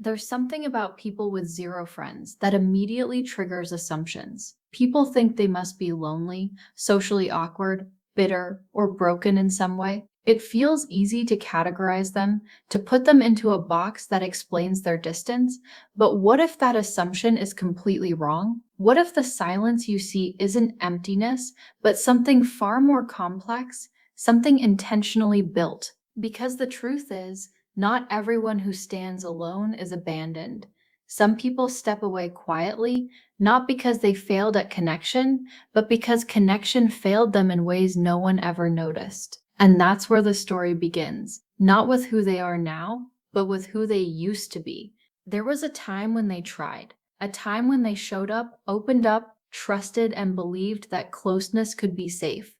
There's something about people with zero friends that immediately triggers assumptions. People think they must be lonely, socially awkward, bitter, or broken in some way. It feels easy to categorize them, to put them into a box that explains their distance. But what if that assumption is completely wrong? What if the silence you see isn't emptiness, but something far more complex, something intentionally built? Because the truth is, not everyone who stands alone is abandoned. Some people step away quietly, not because they failed at connection, but because connection failed them in ways no one ever noticed. And that's where the story begins, not with who they are now, but with who they used to be. There was a time when they tried, a time when they showed up, opened up, trusted, and believed that closeness could be safe.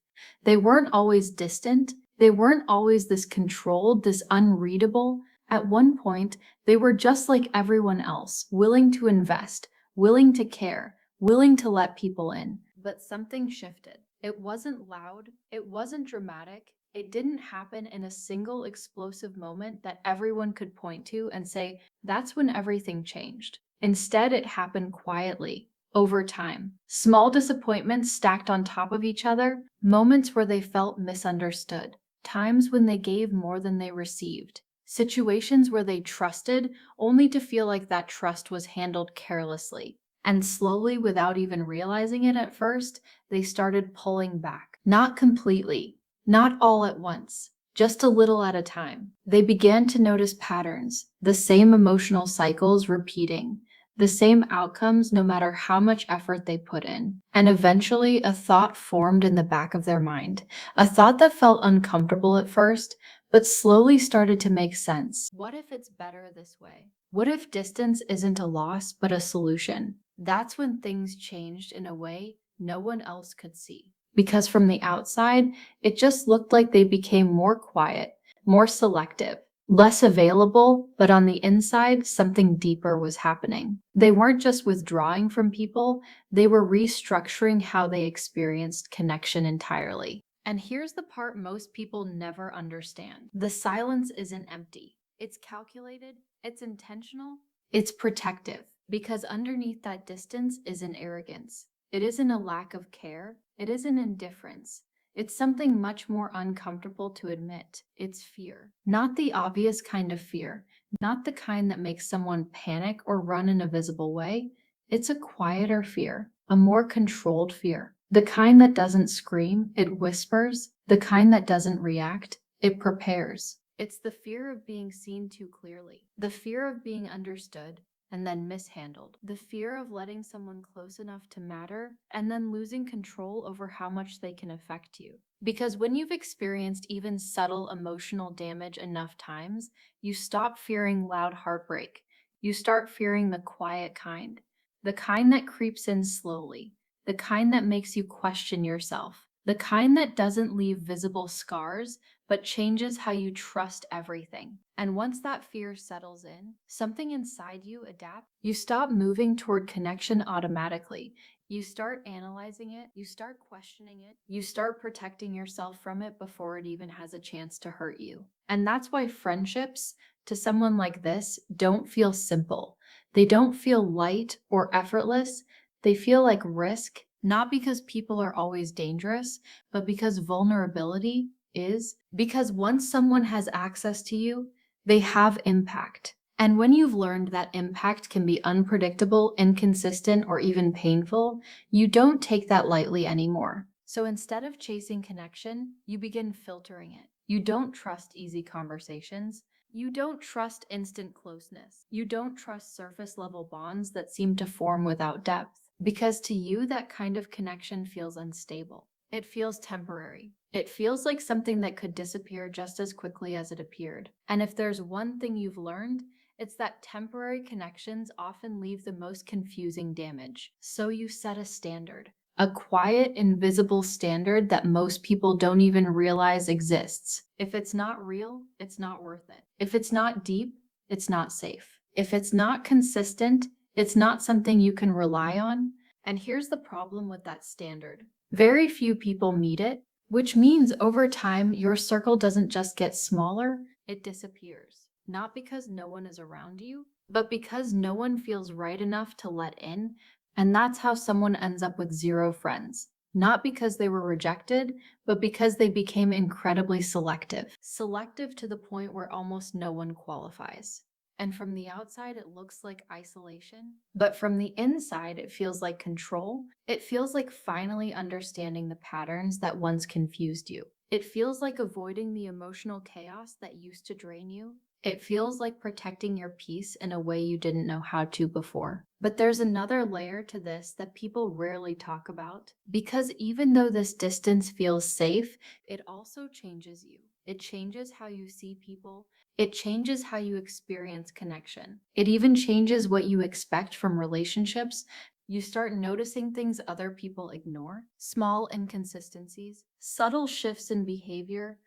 They weren't always distant. They weren't always this controlled, this unreadable. At one point, they were just like everyone else, willing to invest, willing to care, willing to let people in. But something shifted. It wasn't loud, it wasn't dramatic, it didn't happen in a single explosive moment that everyone could point to and say, that's when everything changed. Instead, it happened quietly, over time. Small disappointments stacked on top of each other, moments where they felt misunderstood, times when they gave more than they received, situations where they trusted only to feel like that trust was handled carelessly. And slowly, without even realizing it at first, they started pulling back. Not completely, not all at once, just a little at a time. They began to notice patterns, the same emotional cycles repeating, the same outcomes no matter how much effort they put in. And eventually, a thought formed in the back of their mind, a thought that felt uncomfortable at first, but slowly started to make sense. What if it's better this way? What if distance isn't a loss, but a solution? That's when things changed in a way no one else could see. Because from the outside, it just looked like they became more quiet, more selective, less available, but on the inside, something deeper was happening. They weren't just withdrawing from people, they were restructuring how they experienced connection entirely. And here's the part most people never understand. The silence isn't empty. It's calculated, it's intentional, it's protective. Because underneath that distance is an arrogance. It isn't a lack of care, it isn't indifference. It's something much more uncomfortable to admit. It's fear. Not the obvious kind of fear, not the kind that makes someone panic or run in a visible way. It's a quieter fear, a more controlled fear. The kind that doesn't scream, it whispers. The kind that doesn't react, it prepares. It's the fear of being seen too clearly, the fear of being understood and then mishandled, the fear of letting someone close enough to matter and then losing control over how much they can affect you. Because when you've experienced even subtle emotional damage enough times, you stop fearing loud heartbreak. You start fearing the quiet kind, the kind that creeps in slowly, the kind that makes you question yourself, the kind that doesn't leave visible scars, but changes how you trust everything. And once that fear settles in, something inside you adapts. You stop moving toward connection automatically. You start analyzing it, you start questioning it, you start protecting yourself from it before it even has a chance to hurt you. And that's why friendships to someone like this don't feel simple. They don't feel light or effortless. They feel like risk, not because people are always dangerous, but because vulnerability is. Because once someone has access to you, they have impact. And when you've learned that impact can be unpredictable, inconsistent, or even painful, you don't take that lightly anymore. So instead of chasing connection, you begin filtering it. You don't trust easy conversations. You don't trust instant closeness. You don't trust surface level bonds that seem to form without depth. Because to you, that kind of connection feels unstable. It feels temporary. It feels like something that could disappear just as quickly as it appeared. And if there's one thing you've learned, it's that temporary connections often leave the most confusing damage. So you set a standard. A quiet, invisible standard that most people don't even realize exists. If it's not real, it's not worth it. If it's not deep, it's not safe. If it's not consistent, it's not something you can rely on. And here's the problem with that standard. Very few people meet it, which means over time, your circle doesn't just get smaller, it disappears. Not because no one is around you, but because no one feels right enough to let in. And that's how someone ends up with zero friends. Not because they were rejected, but because they became incredibly selective. Selective to the point where almost no one qualifies. And from the outside, it looks like isolation. But from the inside, it feels like control. It feels like finally understanding the patterns that once confused you. It feels like avoiding the emotional chaos that used to drain you. It feels like protecting your peace in a way you didn't know how to before. But there's another layer to this that people rarely talk about. Because even though this distance feels safe, it also changes you. It changes how you see people. It changes how you experience connection. It even changes what you expect from relationships. You start noticing things other people ignore, small inconsistencies, subtle shifts in behavior,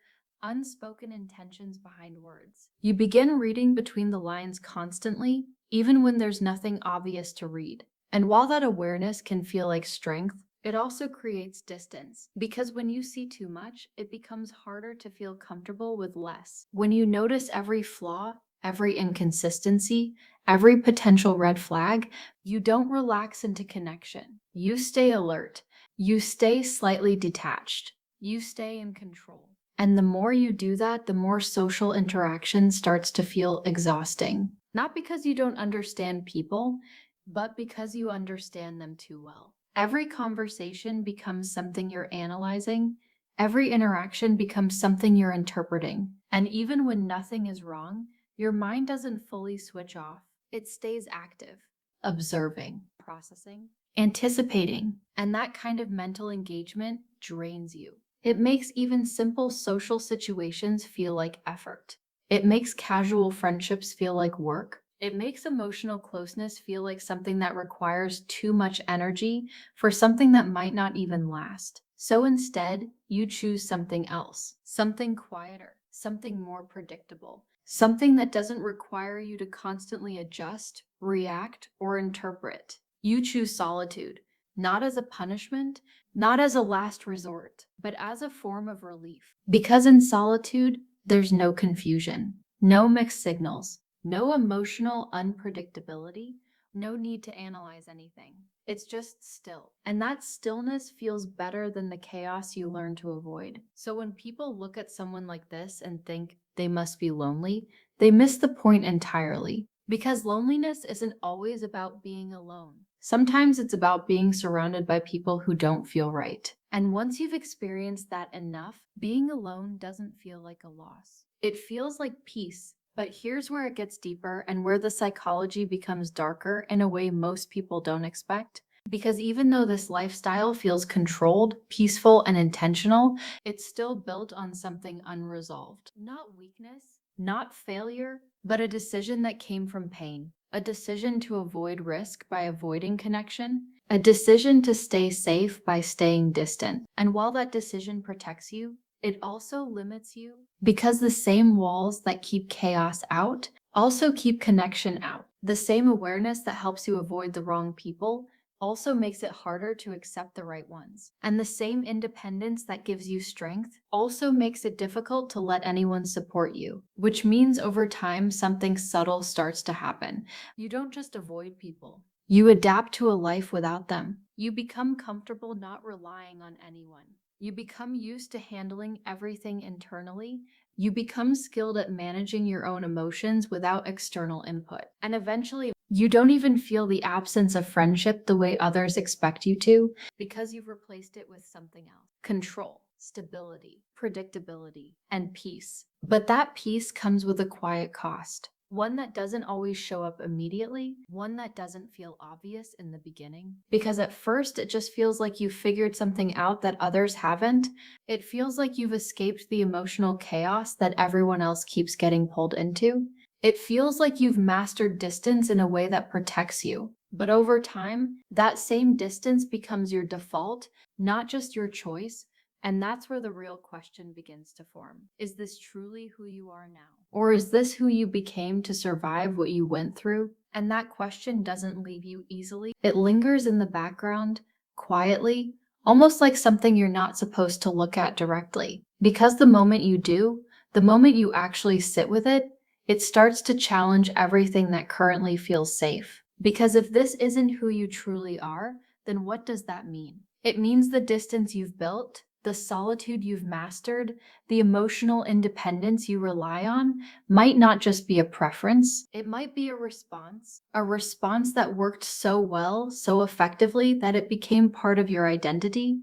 unspoken intentions behind words. You begin reading between the lines constantly, even when there's nothing obvious to read. And while that awareness can feel like strength, it also creates distance. Because when you see too much, it becomes harder to feel comfortable with less. When you notice every flaw, every inconsistency, every potential red flag, you don't relax into connection. You stay alert. You stay slightly detached. You stay in control. And the more you do that, the more social interaction starts to feel exhausting. Not because you don't understand people, but because you understand them too well. Every conversation becomes something you're analyzing. Every interaction becomes something you're interpreting. And even when nothing is wrong, your mind doesn't fully switch off. It stays active, observing, processing, anticipating. And that kind of mental engagement drains you. It makes even simple social situations feel like effort. It makes casual friendships feel like work. It makes emotional closeness feel like something that requires too much energy for something that might not even last. So instead, you choose something else, something quieter, something more predictable, something that doesn't require you to constantly adjust, react, or interpret. You choose solitude, not as a punishment, not as a last resort, but as a form of relief. Because in solitude, there's no confusion, no mixed signals, no emotional unpredictability, no need to analyze anything. It's just still. And that stillness feels better than the chaos you learn to avoid. So when people look at someone like this and think they must be lonely, they miss the point entirely. Because loneliness isn't always about being alone. Sometimes it's about being surrounded by people who don't feel right. And once you've experienced that enough, being alone doesn't feel like a loss. It feels like peace. But here's where it gets deeper and where the psychology becomes darker in a way most people don't expect. Because even though this lifestyle feels controlled, peaceful, and intentional, it's still built on something unresolved. Not weakness, not failure, but a decision that came from pain. A decision to avoid risk by avoiding connection. A decision to stay safe by staying distant. And while that decision protects you, it also limits you because the same walls that keep chaos out also keep connection out. The same awareness that helps you avoid the wrong people also makes it harder to accept the right ones. And the same independence that gives you strength also makes it difficult to let anyone support you, which means over time something subtle starts to happen. You don't just avoid people. You adapt to a life without them. You become comfortable not relying on anyone. You become used to handling everything internally. You become skilled at managing your own emotions without external input. And eventually, you don't even feel the absence of friendship the way others expect you to because you've replaced it with something else. Control, stability, predictability, and peace. But that peace comes with a quiet cost. One that doesn't always show up immediately, one that doesn't feel obvious in the beginning. Because at first, it just feels like you figured something out that others haven't. It feels like you've escaped the emotional chaos that everyone else keeps getting pulled into. It feels like you've mastered distance in a way that protects you. But over time, that same distance becomes your default, not just your choice. And that's where the real question begins to form. Is this truly who you are now? Or is this who you became to survive what you went through? And that question doesn't leave you easily. It lingers in the background, quietly, almost like something you're not supposed to look at directly. Because the moment you do, the moment you actually sit with it, It starts to challenge everything that currently feels safe. Because if this isn't who you truly are, then what does that mean? It means the distance you've built, the solitude you've mastered, the emotional independence you rely on might not just be a preference, it might be a response that worked so well, so effectively that it became part of your identity.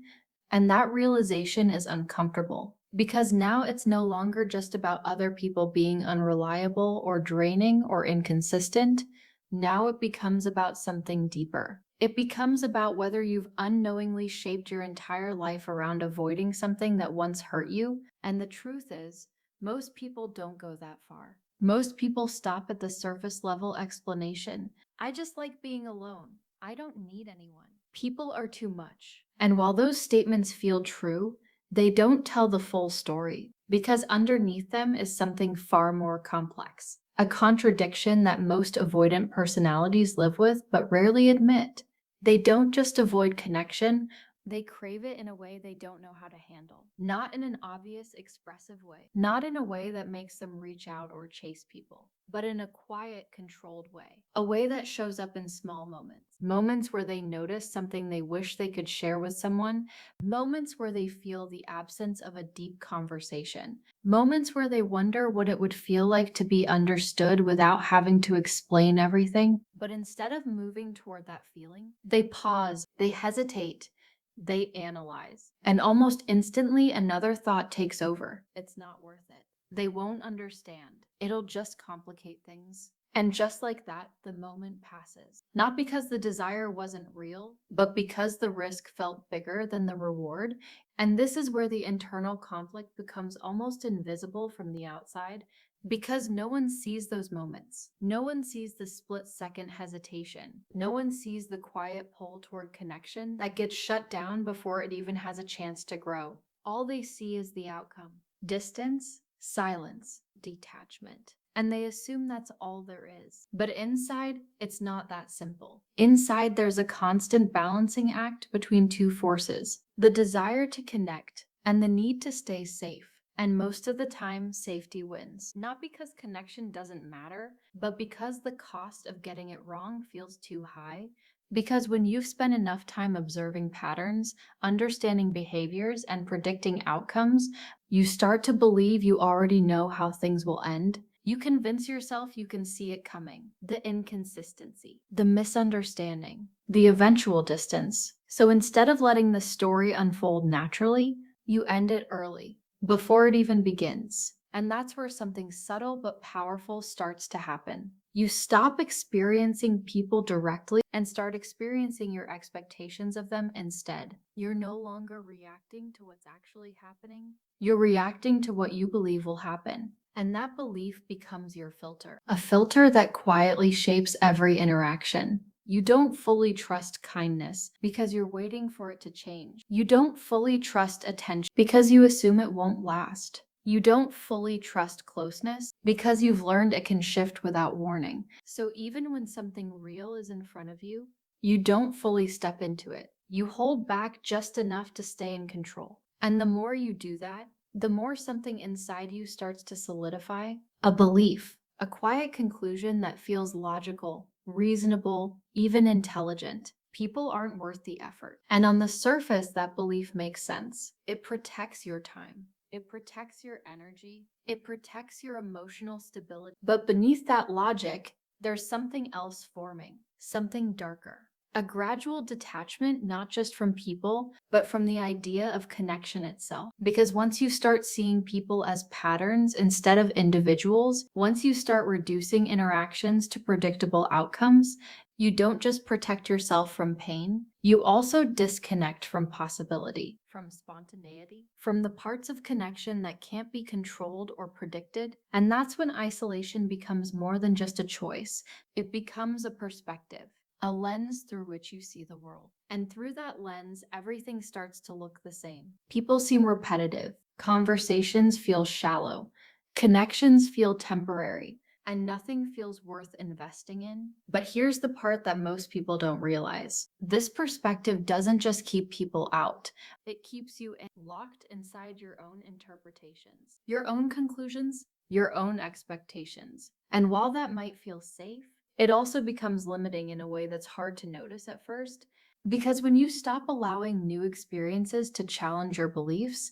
And that realization is uncomfortable because now it's no longer just about other people being unreliable or draining or inconsistent. Now it becomes about something deeper. It becomes about whether you've unknowingly shaped your entire life around avoiding something that once hurt you. And the truth is, most people don't go that far. Most people stop at the surface level explanation. I just like being alone. I don't need anyone. People are too much. And while those statements feel true, they don't tell the full story because underneath them is something far more complex. A contradiction that most avoidant personalities live with but rarely admit. They don't just avoid connection, they crave it in a way they don't know how to handle. Not in an obvious, expressive way. Not in a way that makes them reach out or chase people, but in a quiet, controlled way. A way that shows up in small moments. Moments where they notice something they wish they could share with someone. Moments where they feel the absence of a deep conversation. Moments where they wonder what it would feel like to be understood without having to explain everything. But instead of moving toward that feeling, they pause, they hesitate, they analyze. And almost instantly, another thought takes over. It's not worth it. They won't understand. It'll just complicate things. And just like that, the moment passes. Not because the desire wasn't real, but because the risk felt bigger than the reward. And this is where the internal conflict becomes almost invisible from the outside, because no one sees those moments. No one sees the split-second hesitation. No one sees the quiet pull toward connection that gets shut down before it even has a chance to grow. All they see is the outcome. Distance, silence, detachment. And they assume that's all there is. But inside, it's not that simple. Inside, there's a constant balancing act between two forces: the desire to connect and the need to stay safe. And most of the time, safety wins. Not because connection doesn't matter, but because the cost of getting it wrong feels too high. Because when you've spent enough time observing patterns, understanding behaviors, and predicting outcomes, you start to believe you already know how things will end. You convince yourself you can see it coming. The inconsistency, the misunderstanding, the eventual distance. So instead of letting the story unfold naturally, you end it early, before it even begins. And that's where something subtle but powerful starts to happen. You stop experiencing people directly and start experiencing your expectations of them instead. You're no longer reacting to what's actually happening. You're reacting to what you believe will happen. And that belief becomes your filter. A filter that quietly shapes every interaction. You don't fully trust kindness because you're waiting for it to change. You don't fully trust attention because you assume it won't last. You don't fully trust closeness because you've learned it can shift without warning. So even when something real is in front of you, you don't fully step into it. You hold back just enough to stay in control. And the more you do that, the more something inside you starts to solidify. A belief, a quiet conclusion that feels logical, reasonable, even intelligent. People aren't worth the effort. And on the surface, that belief makes sense. It protects your time. It protects your energy. It protects your emotional stability. But beneath that logic, there's something else forming, something darker. A gradual detachment, not just from people, but from the idea of connection itself. Because once you start seeing people as patterns instead of individuals, once you start reducing interactions to predictable outcomes, you don't just protect yourself from pain, you also disconnect from possibility, from spontaneity, from the parts of connection that can't be controlled or predicted. And that's when isolation becomes more than just a choice. It becomes a perspective, a lens through which you see the world. And through that lens, everything starts to look the same. People seem repetitive, conversations feel shallow, connections feel temporary, and nothing feels worth investing in. But here's the part that most people don't realize. This perspective doesn't just keep people out, it keeps you locked inside your own interpretations, your own conclusions, your own expectations. And while that might feel safe, it also becomes limiting in a way that's hard to notice at first. Because when you stop allowing new experiences to challenge your beliefs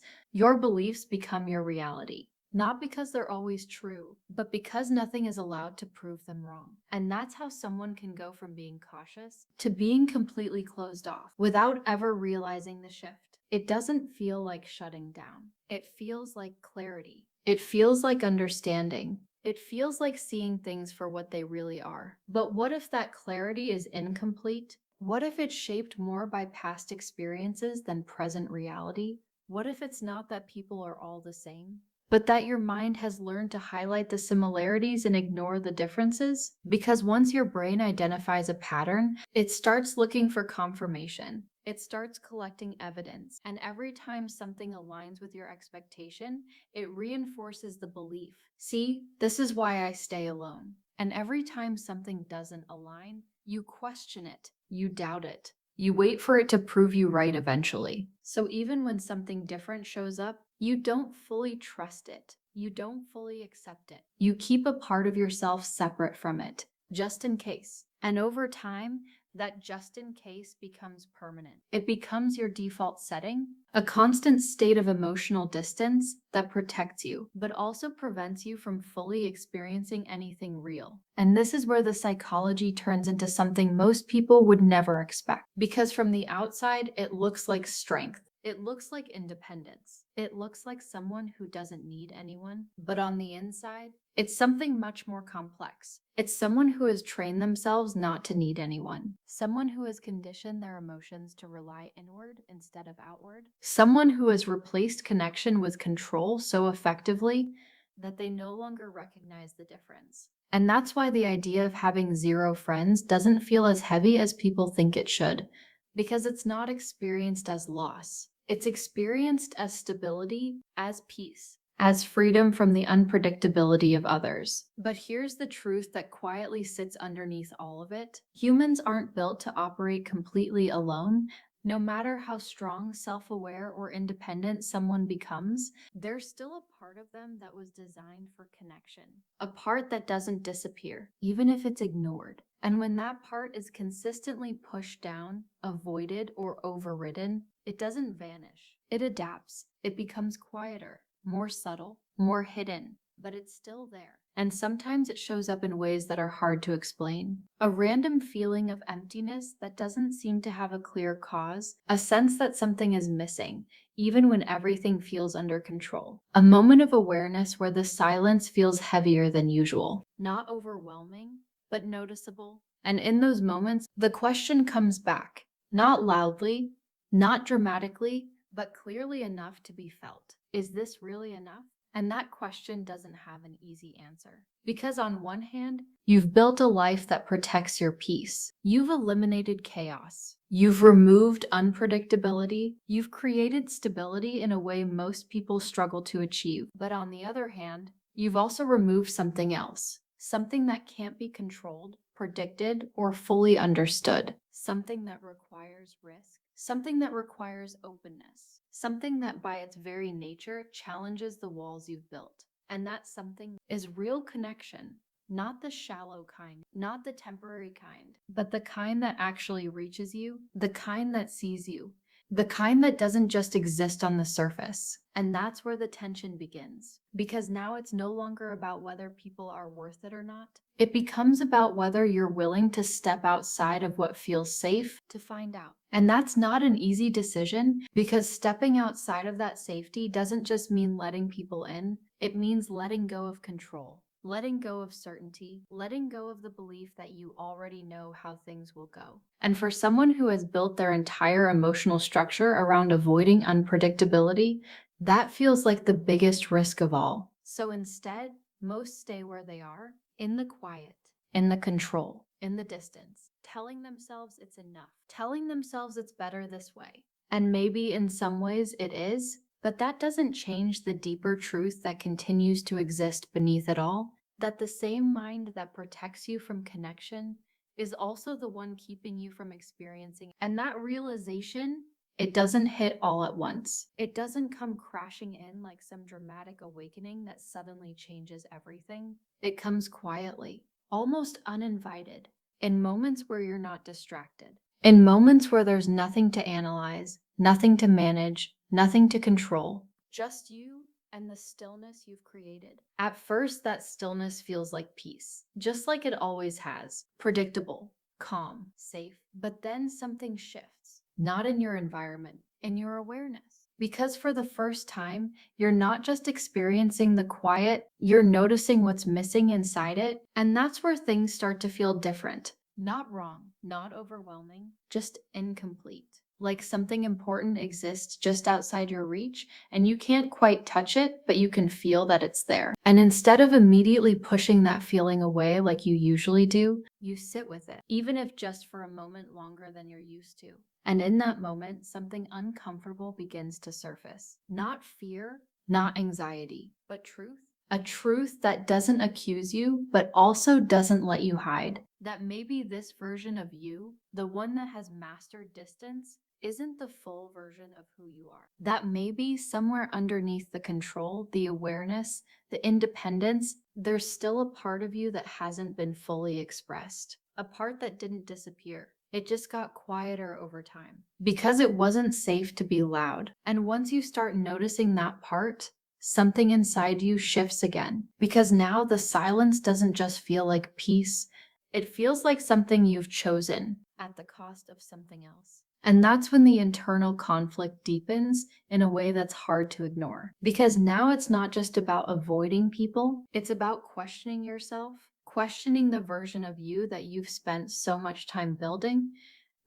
become your reality. Not because they're always true, but because nothing is allowed to prove them wrong. And that's how someone can go from being cautious to being completely closed off without ever realizing the shift. It doesn't feel like shutting down. It feels like clarity. It feels like understanding. It feels like seeing things for what they really are. But what if that clarity is incomplete? What if it's shaped more by past experiences than present reality? What if it's not that people are all the same, but that your mind has learned to highlight the similarities and ignore the differences? Because once your brain identifies a pattern, it starts looking for confirmation. It starts collecting evidence, and every time something aligns with your expectation, it reinforces the belief. See, this is why I stay alone. And every time something doesn't align, you question it, you doubt it. You wait for it to prove you right eventually. So even when something different shows up, you don't fully trust it. You don't fully accept it. You keep a part of yourself separate from it, just in case. And over time, that just in case becomes permanent. It becomes your default setting, a constant state of emotional distance that protects you, but also prevents you from fully experiencing anything real. And this is where the psychology turns into something most people would never expect. Because from the outside, it looks like strength. It looks like independence. It looks like someone who doesn't need anyone. But on the inside, it's something much more complex. It's someone who has trained themselves not to need anyone. Someone who has conditioned their emotions to rely inward instead of outward. Someone who has replaced connection with control so effectively that they no longer recognize the difference. And that's why the idea of having zero friends doesn't feel as heavy as people think it should, because it's not experienced as loss. It's experienced as stability, as peace, as freedom from the unpredictability of others. But here's the truth that quietly sits underneath all of it. Humans aren't built to operate completely alone. No matter how strong, self-aware, or independent someone becomes, there's still a part of them that was designed for connection. A part that doesn't disappear, even if it's ignored. And when that part is consistently pushed down, avoided, or overridden, it doesn't vanish. It adapts. It becomes quieter, more subtle, more hidden, but it's still there. And sometimes it shows up in ways that are hard to explain. A random feeling of emptiness that doesn't seem to have a clear cause, a sense that something is missing, even when everything feels under control. A moment of awareness where the silence feels heavier than usual. Not overwhelming, but noticeable. And in those moments, the question comes back, not loudly, not dramatically, but clearly enough to be felt. Is this really enough? And that question doesn't have an easy answer. Because on one hand, you've built a life that protects your peace. You've eliminated chaos. You've removed unpredictability. You've created stability in a way most people struggle to achieve. But on the other hand, you've also removed something else. Something that can't be controlled, predicted, or fully understood. Something that requires risk. Something that requires openness. Something that by its very nature challenges the walls you've built. And that something is real connection. Not the shallow kind, not the temporary kind, but the kind that actually reaches you, the kind that sees you, the kind that doesn't just exist on the surface. And that's where the tension begins. Because now it's no longer about whether people are worth it or not. It becomes about whether you're willing to step outside of what feels safe to find out. And that's not an easy decision, because stepping outside of that safety doesn't just mean letting people in, it means letting go of control. Letting go of certainty, letting go of the belief that you already know how things will go. And for someone who has built their entire emotional structure around avoiding unpredictability, that feels like the biggest risk of all. So instead, most stay where they are, in the quiet, in the control, in the distance, telling themselves it's enough, telling themselves it's better this way. And maybe in some ways it is, but that doesn't change the deeper truth that continues to exist beneath it all, that the same mind that protects you from connection is also the one keeping you from experiencing. And that realization, It doesn't hit all at once. It doesn't come crashing in like some dramatic awakening that suddenly changes everything. It comes quietly, almost uninvited, in moments where you're not distracted. In moments where there's nothing to analyze, nothing to manage, nothing to control. Just you and the stillness you've created. At first, that stillness feels like peace, just like it always has. Predictable, calm, safe. But then something shifts, not in your environment, in your awareness. Because for the first time, you're not just experiencing the quiet, you're noticing what's missing inside it. And that's where things start to feel different. Not wrong, not overwhelming, just incomplete. Like something important exists just outside your reach, and you can't quite touch it, but you can feel that it's there. And instead of immediately pushing that feeling away like you usually do, you sit with it, even if just for a moment longer than you're used to. And in that moment, something uncomfortable begins to surface. Not fear, not anxiety, but truth. A truth that doesn't accuse you, but also doesn't let you hide. That maybe this version of you, the one that has mastered distance, isn't the full version of who you are. That maybe somewhere underneath the control, the awareness, the independence, there's still a part of you that hasn't been fully expressed. A part that didn't disappear. It just got quieter over time. Because it wasn't safe to be loud. And once you start noticing that part, something inside you shifts again. Because now the silence doesn't just feel like peace, it feels like something you've chosen at the cost of something else. And that's when the internal conflict deepens in a way that's hard to ignore. Because now it's not just about avoiding people, it's about questioning yourself, questioning the version of you that you've spent so much time building,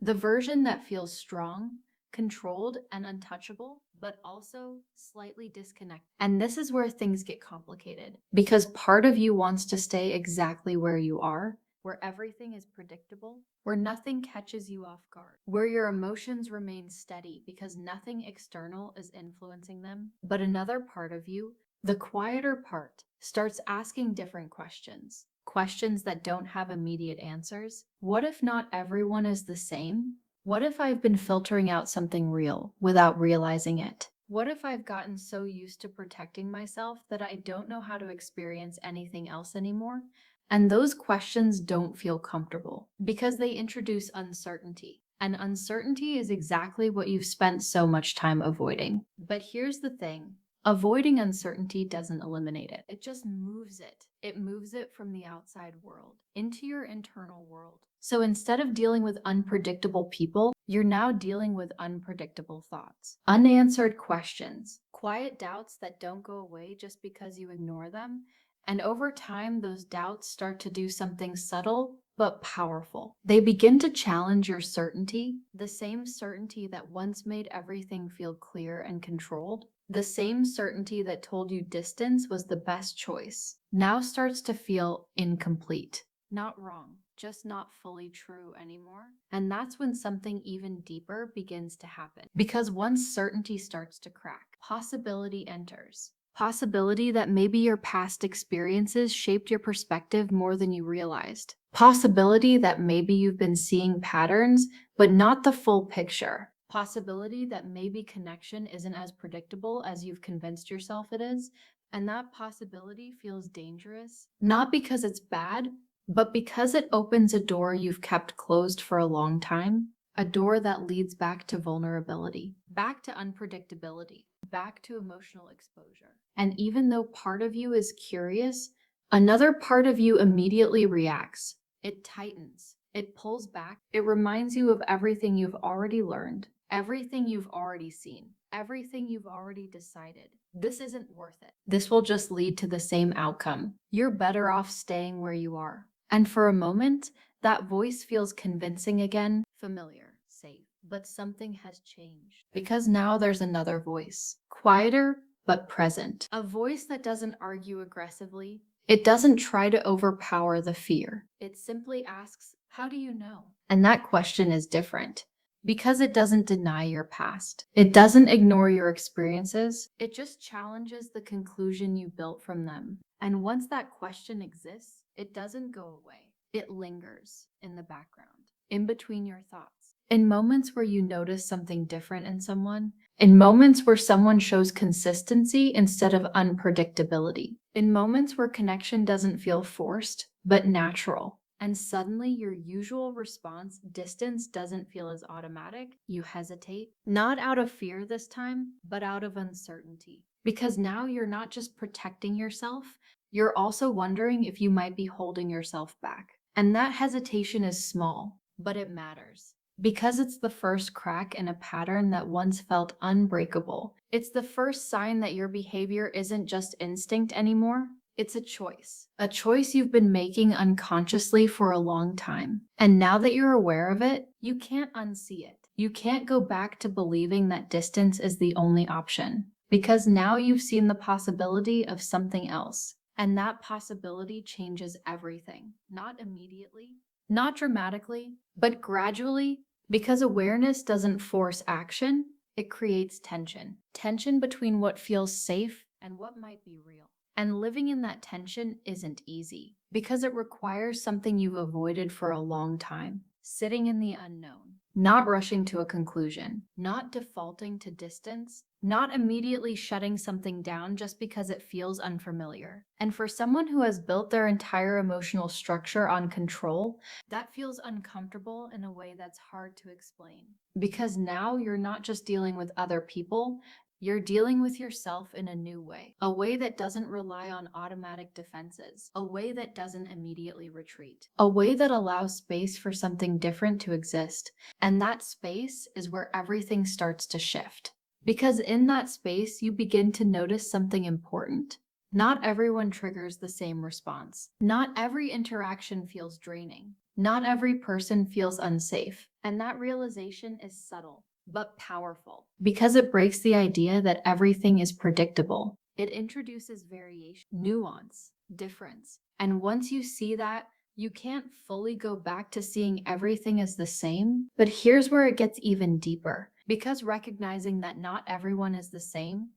the version that feels strong, controlled, and untouchable, but also slightly disconnected. And this is where things get complicated. Because part of you wants to stay exactly where you are, where everything is predictable, where nothing catches you off guard, where your emotions remain steady because nothing external is influencing them. But another part of you, the quieter part, starts asking different questions. Questions that don't have immediate answers. What if not everyone is the same? What if I've been filtering out something real without realizing it? What if I've gotten so used to protecting myself that I don't know how to experience anything else anymore? And those questions don't feel comfortable because they introduce uncertainty. And uncertainty is exactly what you've spent so much time avoiding. But here's the thing. Avoiding uncertainty doesn't eliminate it. It just moves it. It moves it from the outside world into your internal world. So instead of dealing with unpredictable people, you're now dealing with unpredictable thoughts, unanswered questions, quiet doubts that don't go away just because you ignore them. And over time, those doubts start to do something subtle but powerful. They begin to challenge your certainty, the same certainty that once made everything feel clear and controlled. The same certainty that told you distance was the best choice now starts to feel incomplete. Not wrong, just not fully true anymore. And that's when something even deeper begins to happen. Because once certainty starts to crack, possibility enters. Possibility that maybe your past experiences shaped your perspective more than you realized. Possibility that maybe you've been seeing patterns, but not the full picture. Possibility that maybe connection isn't as predictable as you've convinced yourself it is. And that possibility feels dangerous, not because it's bad, but because it opens a door you've kept closed for a long time. A door that leads back to vulnerability, back to unpredictability, back to emotional exposure. And even though part of you is curious, another part of you immediately reacts. It tightens, it pulls back, it reminds you of everything you've already learned, everything you've already seen, everything you've already decided. This isn't worth it. This will just lead to the same outcome. You're better off staying where you are. And for a moment, that voice feels convincing again, familiar, safe. But something has changed. Because now there's another voice. Quieter, but present. A voice that doesn't argue aggressively. It doesn't try to overpower the fear. It simply asks, how do you know? And that question is different. Because it doesn't deny your past. It doesn't ignore your experiences. It just challenges the conclusion you built from them. And once that question exists, it doesn't go away. It lingers in the background, in between your thoughts. In moments where you notice something different in someone, in moments where someone shows consistency instead of unpredictability, in moments where connection doesn't feel forced, but natural. And suddenly your usual response, distance, doesn't feel as automatic. You hesitate, not out of fear this time, but out of uncertainty. Because now you're not just protecting yourself, you're also wondering if you might be holding yourself back. And that hesitation is small, but it matters. Because it's the first crack in a pattern that once felt unbreakable. It's the first sign that your behavior isn't just instinct anymore. It's a choice you've been making unconsciously for a long time. And now that you're aware of it, you can't unsee it. You can't go back to believing that distance is the only option. Because now you've seen the possibility of something else. And that possibility changes everything. Not immediately, not dramatically, but gradually, because awareness doesn't force action, it creates tension. Tension between what feels safe and what might be real. And living in that tension isn't easy, because it requires something you've avoided for a long time. Sitting in the unknown, not rushing to a conclusion, not defaulting to distance, not immediately shutting something down just because it feels unfamiliar. And for someone who has built their entire emotional structure on control, that feels uncomfortable in a way that's hard to explain. Because now you're not just dealing with other people, you're dealing with yourself in a new way, a way that doesn't rely on automatic defenses, a way that doesn't immediately retreat, a way that allows space for something different to exist. And that space is where everything starts to shift. Because in that space, you begin to notice something important. Not everyone triggers the same response. Not every interaction feels draining. Not every person feels unsafe. And that realization is subtle, but powerful, because it breaks the idea that everything is predictable. It introduces variation, nuance, difference. And once you see that, you can't fully go back to seeing everything as the same. But here's where it gets even deeper. Because recognizing that not everyone is the same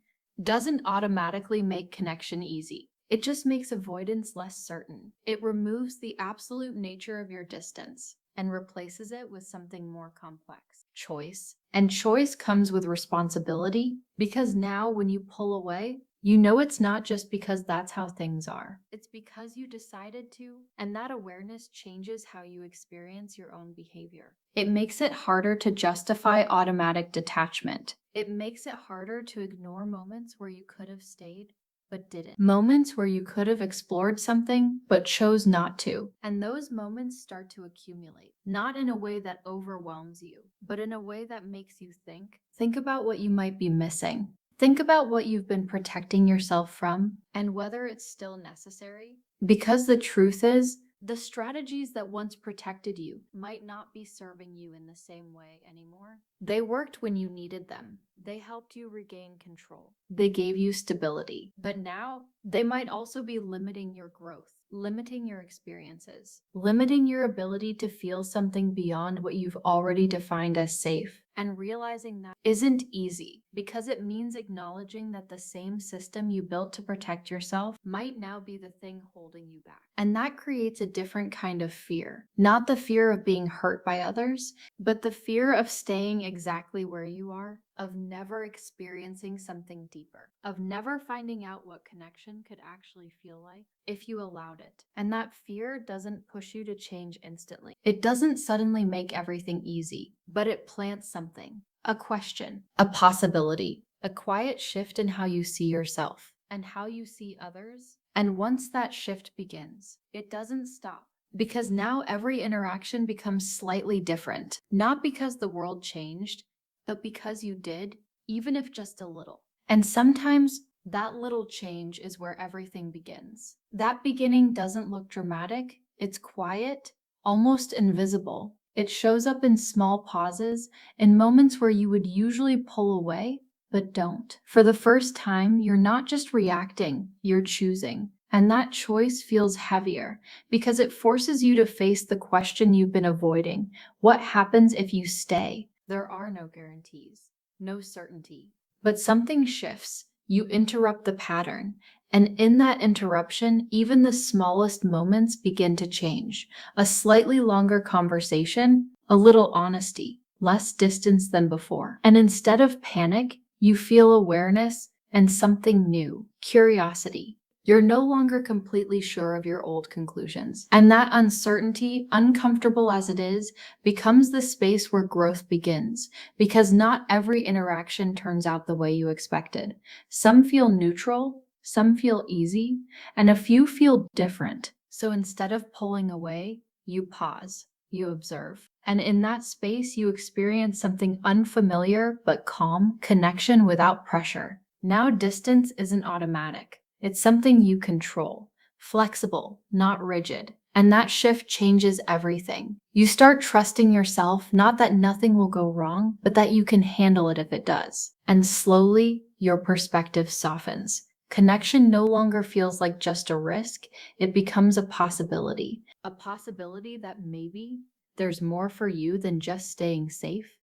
doesn't automatically make connection easy. It just makes avoidance less certain. It removes the absolute nature of your distance and replaces it with something more complex. Choice. And choice comes with responsibility, because now when you pull away, you know it's not just because that's how things are. It's because you decided to, and that awareness changes how you experience your own behavior. It makes it harder to justify automatic detachment. It makes it harder to ignore moments where you could have stayed but didn't. Moments where you could have explored something but chose not to. And those moments start to accumulate, not in a way that overwhelms you, but in a way that makes you think. Think about what you might be missing. Think about what you've been protecting yourself from and whether it's still necessary. Because the truth is, the strategies that once protected you might not be serving you in the same way anymore. They worked when you needed them. They helped you regain control. They gave you stability. But now, they might also be limiting your growth, limiting your experiences, limiting your ability to feel something beyond what you've already defined as safe. And realizing that isn't easy, because it means acknowledging that the same system you built to protect yourself might now be the thing holding you back. And that creates a different kind of fear. Not the fear of being hurt by others, but the fear of staying exactly where you are, of never experiencing something deeper, of never finding out what connection could actually feel like if you allowed it. And that fear doesn't push you to change instantly. It doesn't suddenly make everything easy, but it plants something, a question, a possibility, a quiet shift in how you see yourself and how you see others. And once that shift begins, it doesn't stop. Because now every interaction becomes slightly different, not because the world changed, but because you did, even if just a little. And sometimes that little change is where everything begins. That beginning doesn't look dramatic, it's quiet, almost invisible. It shows up in small pauses, in moments where you would usually pull away, but don't. For the first time, you're not just reacting, you're choosing. And that choice feels heavier because it forces you to face the question you've been avoiding. What happens if you stay? There are no guarantees, no certainty. But something shifts. You interrupt the pattern. And in that interruption, even the smallest moments begin to change. A slightly longer conversation, a little honesty, less distance than before. And instead of panic, you feel awareness and something new, curiosity. You're no longer completely sure of your old conclusions. And that uncertainty, uncomfortable as it is, becomes the space where growth begins. Because not every interaction turns out the way you expected. Some feel neutral, some feel easy, and a few feel different. So instead of pulling away, you pause, you observe. And in that space, you experience something unfamiliar but calm, connection without pressure. Now, distance isn't automatic. It's something you control, flexible, not rigid. And that shift changes everything. You start trusting yourself, not that nothing will go wrong, but that you can handle it if it does. And slowly, your perspective softens. Connection no longer feels like just a risk, it becomes a possibility. A possibility that maybe there's more for you than just staying safe.